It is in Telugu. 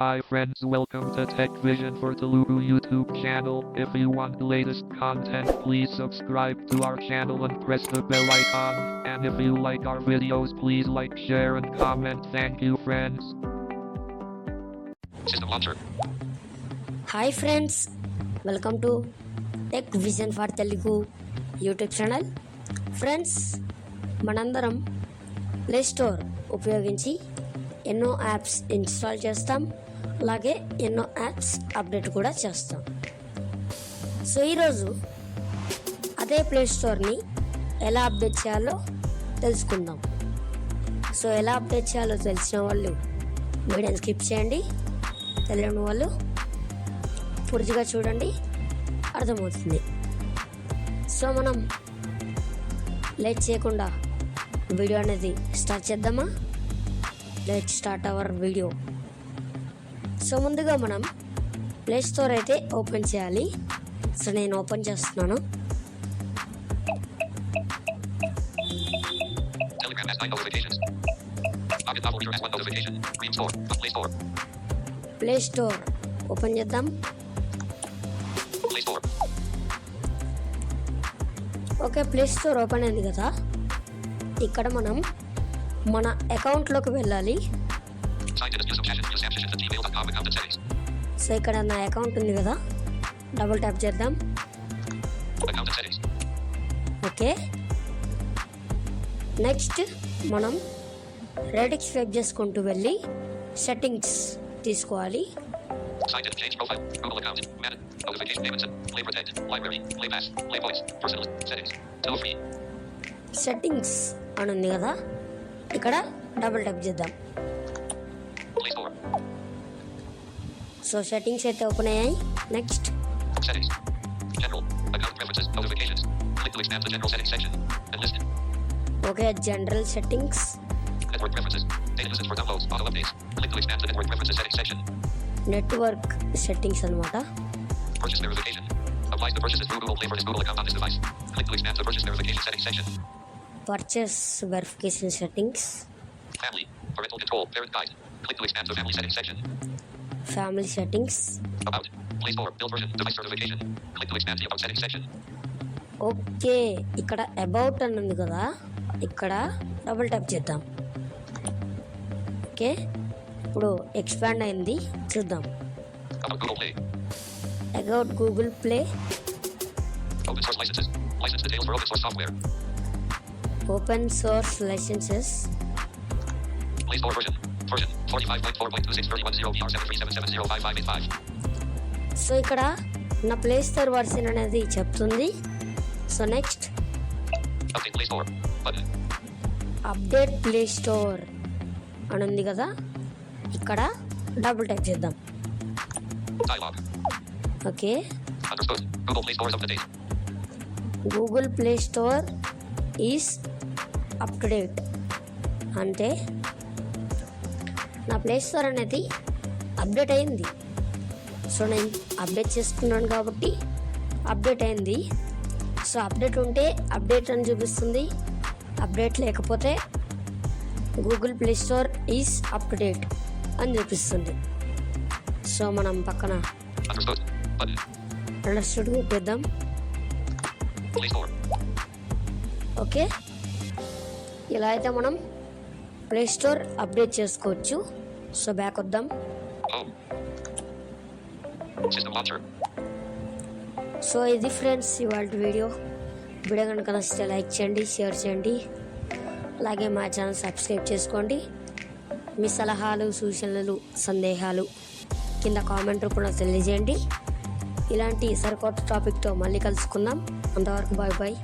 Hi friends, welcome to Tech Vision for Telugu YouTube channel. If you want the latest content, please subscribe to our channel and press the bell icon. And if you like our videos, please like, share and comment. Thank you friends. System launcher. Hi friends, welcome to Tech Vision for Telugu YouTube channel. Friends, మనందరం ప్లే స్టోర్ ఉపయోగించి ఎన్నో యాప్స్ ఇన్స్టాల్ చేస్తాం, అలాగే ఎన్నో యాప్స్ అప్డేట్ కూడా చేస్తాం. సో ఈరోజు అదే ప్లే స్టోర్ని ఎలా అప్డేట్ చేయాలో తెలుసుకుందాం. సో ఎలా అప్డేట్ చేయాలో తెలిసిన వాళ్ళు వీడియోని స్కిప్ చేయండి, తెలియని వాళ్ళు పూర్తిగా చూడండి, అర్థమవుతుంది. సో మనం లేట్ చేయకుండా వీడియో అనేది స్టార్ట్ చేద్దామా? Let's start our video. So ముందుగా మనం ప్లే స్టోర్ అయితే ఓపెన్ చేయాలి. సో నేను ఓపెన్ చేస్తున్నాను. ప్లే స్టోర్ ఓపెన్ చేద్దాం. ఓకే, ప్లే స్టోర్ ఓపెన్ అయింది కదా. ఇక్కడ మనం మన అకౌంట్లోకి వెళ్ళాలి. సో ఇక్కడ నా అకౌంట్ ఉంది కదా, డబుల్ ట్యాప్ చేద్దాం. ఓకే, నెక్స్ట్ మనం రైట్కి స్వైప్ చేసుకుంటూ వెళ్ళి సెట్టింగ్స్ తీసుకోవాలి. సెట్టింగ్స్ అని ఉంది కదా, ఇక్కడ డబుల్ ట్యాప్ చేద్దాం. సో సెట్టింగ్స్ అయితే ఓపెన్ అయ్యాయి. Next okay, general settings, network settings అన్నమాట. Purchase verification settings, Family, parental control, parent guide. Click to expand to family settings section. Family settings. About, Play Store, build version, device certification. Click to expand to about settings section. Okay, ఇక్కడ అబౌట్ అని ఉంది కదా, ఇక్కడ డబుల్ ట్యాప్ చేద్దాం. ఓకే, ఇప్పుడు ఎక్స్పాండ్ అయింది, చూద్దాం. About Google Play. About Google play. Open source licenses. License details for open source software. Open source licences. Play Store version 45.4.2631 VR737705585. So ఇక్కడ నా ప్లే స్టోర్ వర్షన్ అనేది చెప్తుంది. So next Update Play Store button. Update play store అని ఉంది కదా, ఇక్కడ డబుల్ టైప్ చేద్దాం. Dialog. Okay, Understood. Google Play Store is up to date. Google play store is up to date అంటే నా ప్లే స్టోర్ అనేది అప్డేట్ అయింది. సో నేను అప్డేట్ చేసుకున్నాను కాబట్టి అప్డేట్ అయింది. సో అప్డేట్ ఉంటే అప్డేట్ అని చూపిస్తుంది, అప్డేట్ లేకపోతే Google play store is up to date అని చూపిస్తుంది. సో మనం పక్కన అండర్స్టూడ్ కొట్టేద్దాం. ఓకే, ఇలా అయితే మనం ప్లే స్టోర్ అప్డేట్ చేసుకోవచ్చు. సో బ్యాక్ వద్దాం. సో ఇది ఫ్రెండ్స్ ఇవాళ వీడియో కనుక నచ్చితే లైక్ చేయండి, షేర్ చేయండి, అలాగే మా ఛానల్ సబ్స్క్రైబ్ చేసుకోండి. మీ సలహాలు, సూచనలు, సందేహాలు కింద కామెంట్ రూపంలో తెలియజేయండి. ఇలాంటి సరికొత్త టాపిక్తో మళ్ళీ కలుసుకుందాం. అంతవరకు బాయ్ బాయ్.